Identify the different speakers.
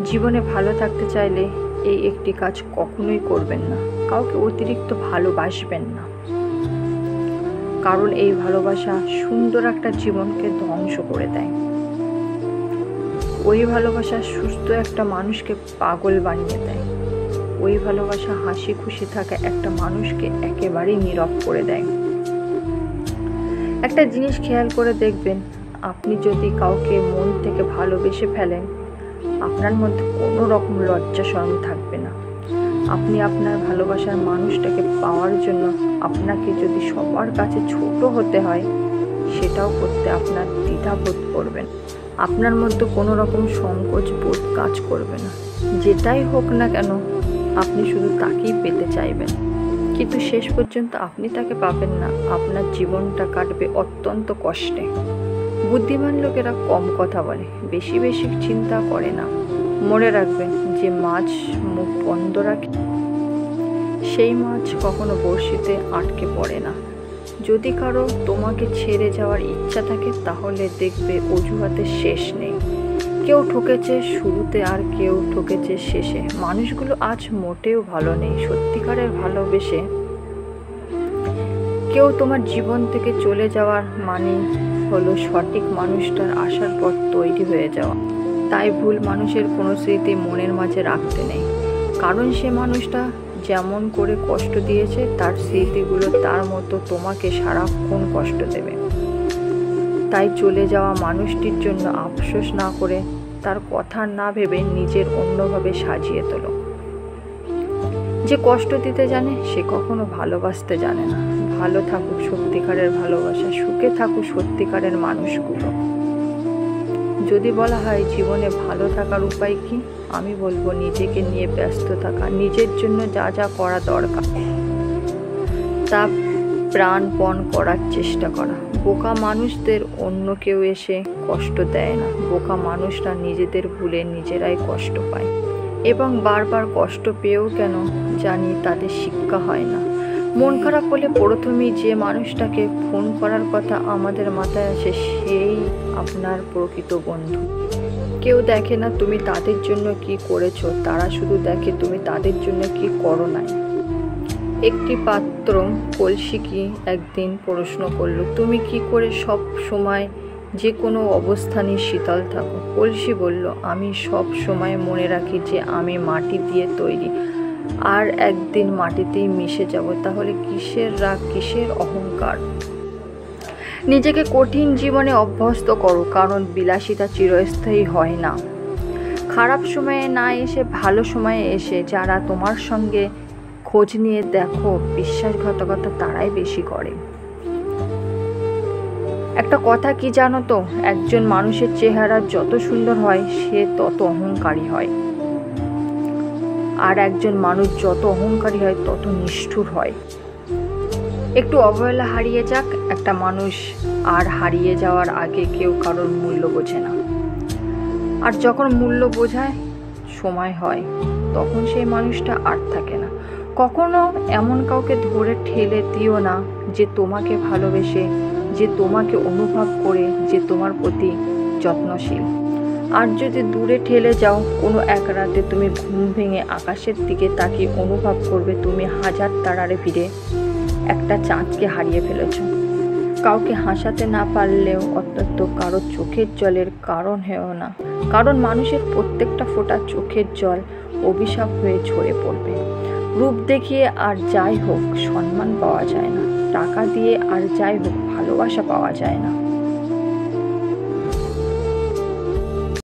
Speaker 1: জীবনে ভালো থাকতে চাইলে এই একটি কাজ কখনোই করবেন না, কাউকে অতিরিক্ত ভালোবাসবেন না। কারণ এই ভালোবাসা সুন্দর একটা জীবনকে ধ্বংস করে দেয়। ওই ভালোবাসা সুস্থ একটা মানুষকে পাগল বানিয়ে দেয়। ওই ভালোবাসা হাসি খুশি থাকা একটা মানুষকে একেবারেই নীরব করে দেয়। একটা জিনিস খেয়াল করে দেখবেন, আপনি যদি কাউকে মন থেকে ভালোবেসে ফেলেন, আপনার মধ্যে কোনো রকম লজ্জা শরম থাকবে না। আপনি আপনার ভালোবাসার মানুষটাকে পাওয়ার জন্য আপনাকে যদি সবার কাছে ছোট হতে হয়, সেটাও করতে আপনার দ্বিধাবোধ করবেন। আপনার মধ্যে কোনো রকম সংকোচ বোধ কাজ করবে না। যেটাই হোক না কেন, আপনি শুধু তাকেই পেতে চাইবেন, কিন্তু শেষ পর্যন্ত আপনি তাকে পাবেন না। আপনার জীবনটা কাটবে অত্যন্ত কষ্টে। বুদ্ধিমান লোকেরা কম কথা বলে, বেশি বেশি চিন্তা করে না। মনে রাখবেন, যে মাছ মুখ বন্ধ রাখে সেই মাছ কখনো বড়শিতে আটকে পড়ে না। যদি কারো তোমাকে ছেড়ে যাওয়ার ইচ্ছা থাকে, তাহলে দেখবে অজুহাতের শেষ নেই। কেউ ঠকেছে শুরুতে আর কেউ ঠকেছে শেষে। মানুষগুলো আজ মোটেও ভালো নেই। সত্যিকারের ভালোবেসে কেউ তোমার জীবন থেকে চলে যাওয়ার মানে হলো সঠিক মানুষটার আসার পর তৈরি হয়ে যাওয়া। তাই ভুল মানুষের কোনো স্মৃতি মনের মাঝে রাখতে নেই, কারণ সে মানুষটা যেমন করে কষ্ট দিয়েছে, তার স্মৃতিগুলো তার মতো তোমাকে সারাক্ষণ কষ্ট দেবে। তাই চলে যাওয়া মানুষটির জন্য আফসোস না করে, তার কথা না ভেবে নিজের অন্যভাবে সাজিয়ে তোলো। যে কষ্ট দিতে জানে সে কখনো ভালোবাসতে জানে না। ভালো থাকুক সত্যিকারের ভালোবাসা, সুখে থাকুক সত্যিকারের মানুষগুলো। যদি বলা হয় জীবনে ভালো থাকার উপায় কি, আমি বলবো নিজেকে নিয়ে ব্যস্ত থাকা, নিজের জন্য যা যা করা দরকার তা প্রাণপণ করার চেষ্টা করা। বোকা মানুষদের অন্য কেউ এসে কষ্ট দেয় না। বোকা মানুষরা নিজেদের ভুলে নিজেরাই কষ্ট পায়, এবং বারবার কষ্ট পেয়েও কেন জানি তাদের শিক্ষা হয় না। মন খারাপ হলে প্রথমেই যে মানুষটাকে ফোন করার কথা আমাদের মাথায় আসে, সেই আপনার প্রকৃত বন্ধু। কেউ দেখে না তুমি তাদের জন্য কি করেছো, তারা শুধু দেখে তুমি তাদের জন্য কি করো নাই। একটি পাত্র কলসিকে একদিন প্রশ্ন করল, তুমি কি করে সব সময় যে কোনো অবস্থানই শীতল থাকো? কলসি বলল, আমি সব সময় মনে রাখি যে আমি মাটি দিয়ে তৈরি, আর একদিন মাটিতেই মিশে যাব। তাহলে কিসের রাগ, কিসের অহংকার? নিজেকে কঠিন জীবনে অভ্যস্ত করো, কারণ বিলাসিতা চিরস্থায়ী হয় না। খারাপ সময়ে না এসে ভালো সময়ে এসে যারা তোমার সঙ্গে খোঁজ নিয়ে দেখো, বিশ্বাসঘাতকতা তারাই বেশি করে। একটা কথা কি জানো তো, একজন মানুষের চেহারা যত সুন্দর হয় সে তত অহংকারী হয়, আর একজন মানুষ যত অহংকারী হয় তত নিষ্ঠুর হয়। একটু অবহেলা হারিয়ে যাক একটা মানুষ, আর হারিয়ে যাওয়ার আগে কেউ কারোর মূল্য বোঝে না। আর যখন মূল্য বোঝায় সময় হয়, তখন সেই মানুষটা আর থাকে না। কখনো এমন কাউকে ধরে ঠেলে দিও না যে তোমাকে ভালোবেসে, যে তোমাকে অনুভব করে, যে তোমার প্রতি যত্নশীল। আর যদি দূরে ঠেলে যাও, কোনো এক রাতে তুমি ঘুম ভেঙে আকাশের দিকে তাকিয়ে অনুভব করবে তুমি হাজার তারার ভিড়ে একটা চাঁদকে হারিয়ে ফেলেছ। কাউকে হাসাতে না পারলেও অন্তত কারো চোখের জলের কারণ হেও না, কারণ মানুষের প্রত্যেকটা ফোঁটা চোখের জল অভিশাপ হয়ে ঝরে পড়বে। রূপ দেখিয়ে আর যাই হোক সম্মান পাওয়া যায় না, টাকা দিয়ে আর যাই হোক ভালোবাসা পাওয়া যায় না।